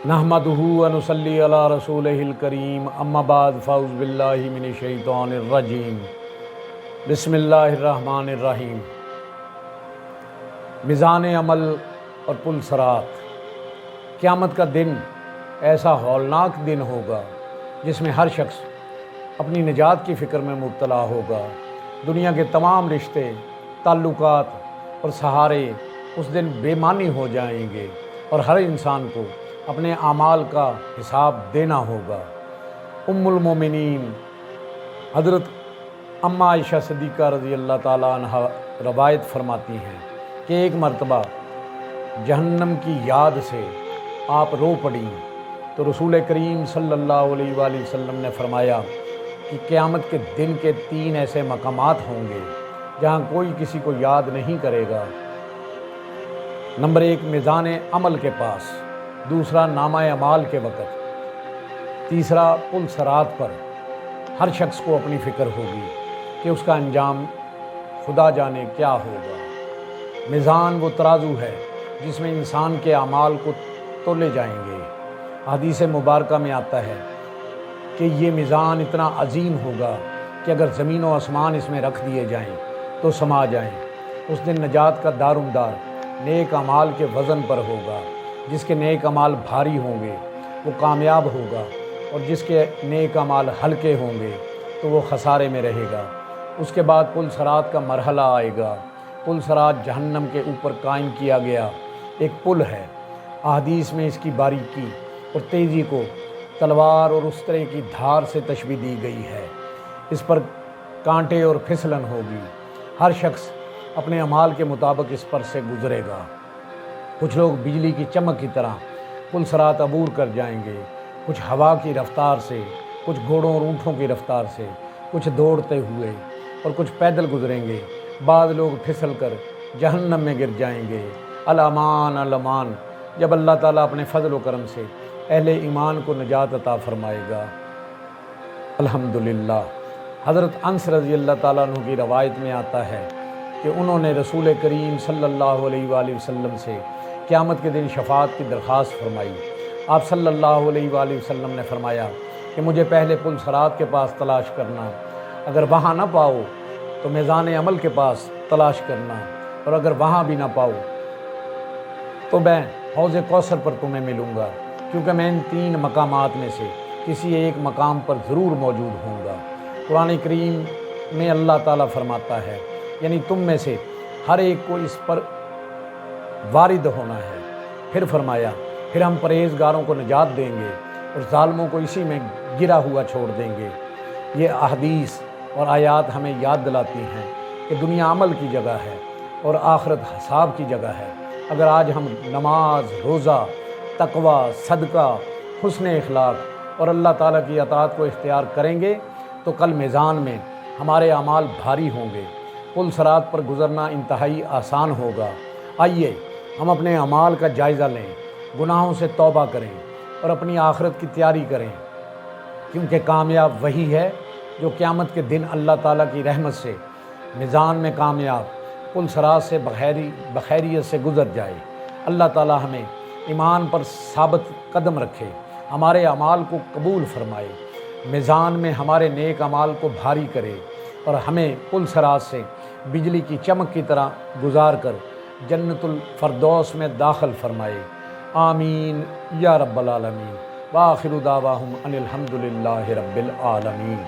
نحمدہ و نصلی علی رسولہ الکریم، اما بعد فاعوذ باللہ من الشیطان الرجیم، بسم اللہ الرحمن الرحیم۔ میزان عمل اور پل صراط۔ قیامت کا دن ایسا ہولناک دن ہوگا جس میں ہر شخص اپنی نجات کی فکر میں مبتلا ہوگا۔ دنیا کے تمام رشتے، تعلقات اور سہارے اس دن بے معنی ہو جائیں گے اور ہر انسان کو اپنے اعمال کا حساب دینا ہوگا۔ ام المومنین حضرت اماں عائشہ صدیقہ رضی اللہ تعالیٰ عنہ روایت فرماتی ہیں کہ ایک مرتبہ جہنم کی یاد سے آپ رو پڑیں تو رسول کریم صلی اللہ علیہ وآلہ وسلم نے فرمایا کہ قیامت کے دن کے 3 ایسے مقامات ہوں گے جہاں کوئی کسی کو یاد نہیں کرے گا۔ نمبر 1 میزان عمل کے پاس، دوسرا نامہ اعمال کے وقت، تیسرا پل صراط پر ہر شخص کو اپنی فکر ہوگی کہ اس کا انجام خدا جانے کیا ہوگا۔ میزان وہ ترازو ہے جس میں انسان کے اعمال کو تولے جائیں گے۔ حدیث مبارکہ میں آتا ہے کہ یہ میزان اتنا عظیم ہوگا کہ اگر زمین و آسمان اس میں رکھ دیے جائیں تو سما جائیں۔ اس دن نجات کا دارومدار نیک اعمال کے وزن پر ہوگا۔ جس کے نیک اعمال بھاری ہوں گے وہ کامیاب ہوگا اور جس کے نیک اعمال ہلکے ہوں گے تو وہ خسارے میں رہے گا۔ اس کے بعد پل صراط کا مرحلہ آئے گا۔ پل صراط جہنم کے اوپر قائم کیا گیا ایک پل ہے۔ احادیث میں اس کی باریکی اور تیزی کو تلوار اور استرے کی دھار سے تشبیہ دی گئی ہے۔ اس پر کانٹے اور پھسلن ہوگی۔ ہر شخص اپنے اعمال کے مطابق اس پر سے گزرے گا۔ کچھ لوگ بجلی کی چمک کی طرح پل صراط عبور کر جائیں گے، کچھ ہوا کی رفتار سے، کچھ گھوڑوں اور اونٹوں کی رفتار سے، کچھ دوڑتے ہوئے اور کچھ پیدل گزریں گے۔ بعض لوگ پھسل کر جہنم میں گر جائیں گے۔ الامان الامان، جب اللہ تعالیٰ اپنے فضل و کرم سے اہل ایمان کو نجات عطا فرمائے گا۔ الحمدللہ۔ حضرت انس رضی اللہ تعالیٰ عنہ کی روایت میں آتا ہے کہ انہوں نے رسول کریم صلی اللہ علیہ وآلہ وسلم سے قیامت کے دن شفاعت کی درخواست فرمائی۔ آپ صلی اللہ علیہ وآلہ وسلم نے فرمایا کہ مجھے پہلے پل صراط کے پاس تلاش کرنا، اگر وہاں نہ پاؤ تو میزان عمل کے پاس تلاش کرنا، اور اگر وہاں بھی نہ پاؤ تو میں حوض کوثر پر تمہیں ملوں گا، کیونکہ میں ان 3 مقامات میں سے کسی ایک مقام پر ضرور موجود ہوں گا۔ قرآن کریم میں اللہ تعالیٰ فرماتا ہے یعنی تم میں سے ہر ایک کو اس پر وارد ہونا ہے۔ پھر فرمایا پھر ہم پرہیزگاروں کو نجات دیں گے اور ظالموں کو اسی میں گرا ہوا چھوڑ دیں گے۔ یہ احادیث اور آیات ہمیں یاد دلاتی ہیں کہ دنیا عمل کی جگہ ہے اور آخرت حساب کی جگہ ہے۔ اگر آج ہم نماز، روزہ، تقوی، صدقہ، حسن اخلاق اور اللہ تعالیٰ کی اطاعت کو اختیار کریں گے تو کل میزان میں ہمارے اعمال بھاری ہوں گے۔ پل صراط پر گزرنا انتہائی آسان ہوگا۔ آئیے ہم اپنے اعمال کا جائزہ لیں، گناہوں سے توبہ کریں اور اپنی آخرت کی تیاری کریں، کیونکہ کامیاب وہی ہے جو قیامت کے دن اللہ تعالیٰ کی رحمت سے میزان میں کامیاب پل صراط سے بخیریت سے گزر جائے۔ اللہ تعالیٰ ہمیں ایمان پر ثابت قدم رکھے، ہمارے اعمال کو قبول فرمائے، میزان میں ہمارے نیک اعمال کو بھاری کرے اور ہمیں پل صراط سے بجلی کی چمک کی طرح گزار کر جنت الفردوس میں داخل فرمائے۔ آمین یا رب العالمین۔ وآخر دعواہم ان الحمدللہ رب العالمین۔